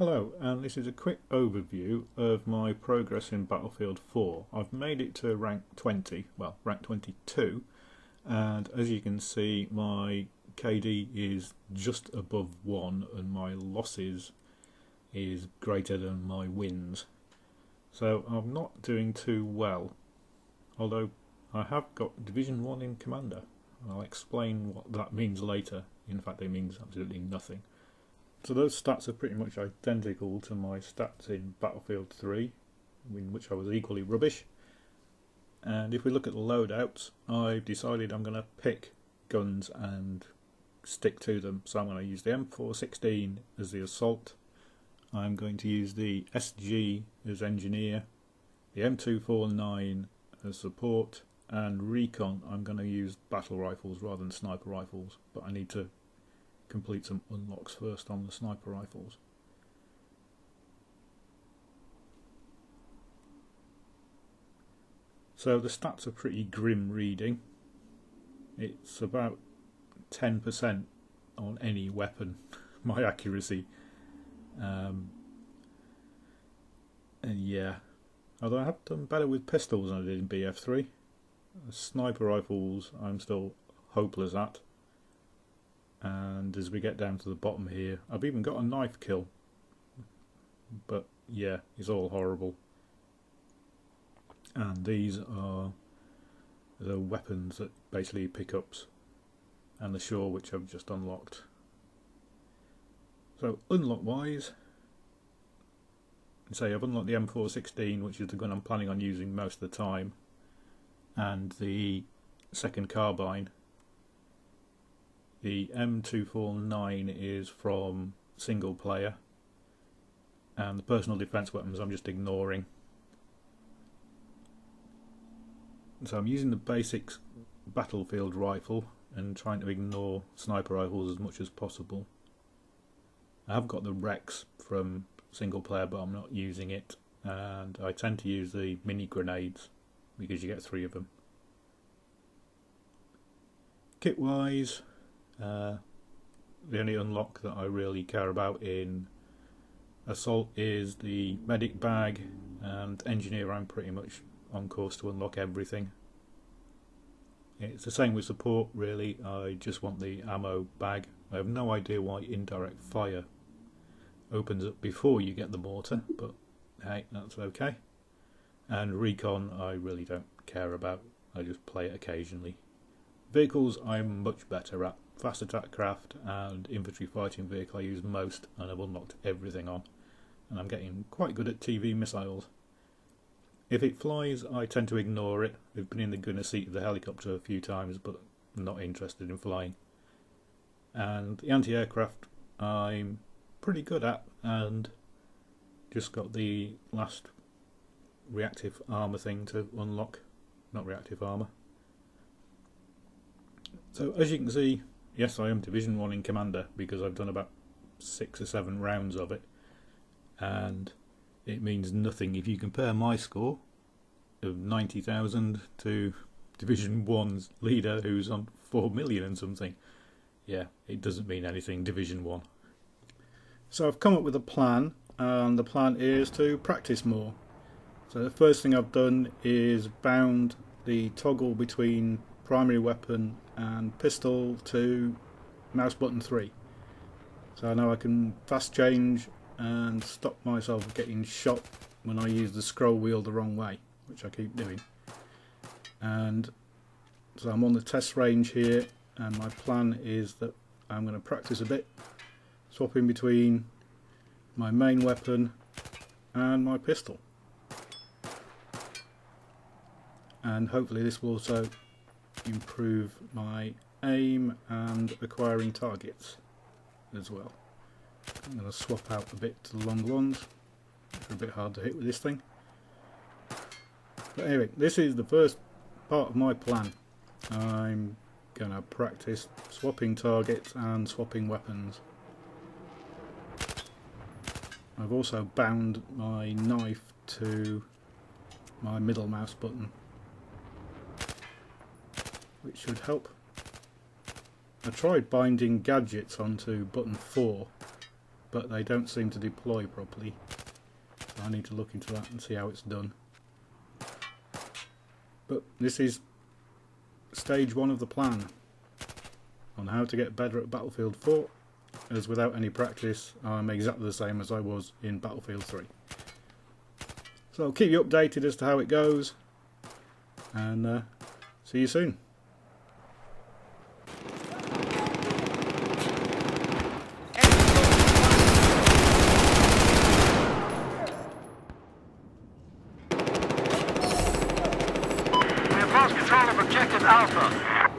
Hello, and this is a quick overview of my progress in Battlefield 4. I've made it to rank 20, well, rank 22, and as you can see my KD is just above 1 and my losses is greater than my wins. So I'm not doing too well, although I have got Division 1 in Commander. I'll explain what that means later. In fact, it means absolutely nothing. So those stats are pretty much identical to my stats in Battlefield 3, in which I was equally rubbish. And if we look at the loadouts, I've decided I'm going to pick guns and stick to them. So I'm going to use the M416 as the assault. I'm going to use the SG as engineer, the M249 as support, and recon I'm going to use battle rifles rather than sniper rifles, but I need to complete some unlocks first on the sniper rifles. So the stats are pretty grim reading. It's about 10% on any weapon, my accuracy. And yeah, although I have done better with pistols than I did in BF3. Sniper rifles I'm still hopeless at. And as we get down to the bottom here, I've even got a knife kill, but yeah, it's all horrible. And these are the weapons that basically pickups, and the shore, which I've just unlocked. So unlock wise, say I've unlocked the M416, which is the gun I'm planning on using most of the time, and the second carbine. The M249 is from single player, and the personal defense weapons I'm just ignoring. So I'm using the basics battlefield rifle and trying to ignore sniper rifles as much as possible. I have got the Rex from single player, but I'm not using it, and I tend to use the mini grenades because you get 3 of them. Kit wise, the only unlock that I really care about in assault is the medic bag, and engineer I'm pretty much on course to unlock everything. It's the same with support really, I just want the ammo bag. I have no idea why indirect fire opens up before you get the mortar, but hey, that's okay. And recon I really don't care about, I just play it occasionally. Vehicles I'm much better at. Fast attack craft and infantry fighting vehicle I use most, and I've unlocked everything on, and I'm getting quite good at TV missiles. If it flies I tend to ignore it. I've been in the gunner seat of the helicopter a few times, but I'm not interested in flying. And the anti-aircraft I'm pretty good at, and just got the last reactive armour thing to unlock. Not reactive armour. So as you can see, yes, I am Division 1 in Commander because I've done about 6 or 7 rounds of it, and it means nothing if you compare my score of 90,000 to Division 1's leader who's on 4 million and something. Yeah, it doesn't mean anything, Division 1. So I've come up with a plan, and the plan is to practice more. So the first thing I've done is bound the toggle between primary weapon and pistol to mouse button 3, so now I can fast change and stop myself getting shot when I use the scroll wheel the wrong way, which I keep doing. And so I'm on the test range here, and my plan is that I'm going to practice a bit, swapping between my main weapon and my pistol, and hopefully this will also improve my aim and acquiring targets as well. I'm going to swap out a bit to the long ones, which are a bit hard to hit with this thing. But anyway, this is the first part of my plan. I'm going to practice swapping targets and swapping weapons. I've also bound my knife to my middle mouse button, which should help. I tried binding gadgets onto button 4, but they don't seem to deploy properly. So I need to look into that and see how it's done. But this is stage 1 of the plan on how to get better at Battlefield 4, as without any practice I'm exactly the same as I was in Battlefield 3. So I'll keep you updated as to how it goes, and see you soon. We have lost control of objective Alpha.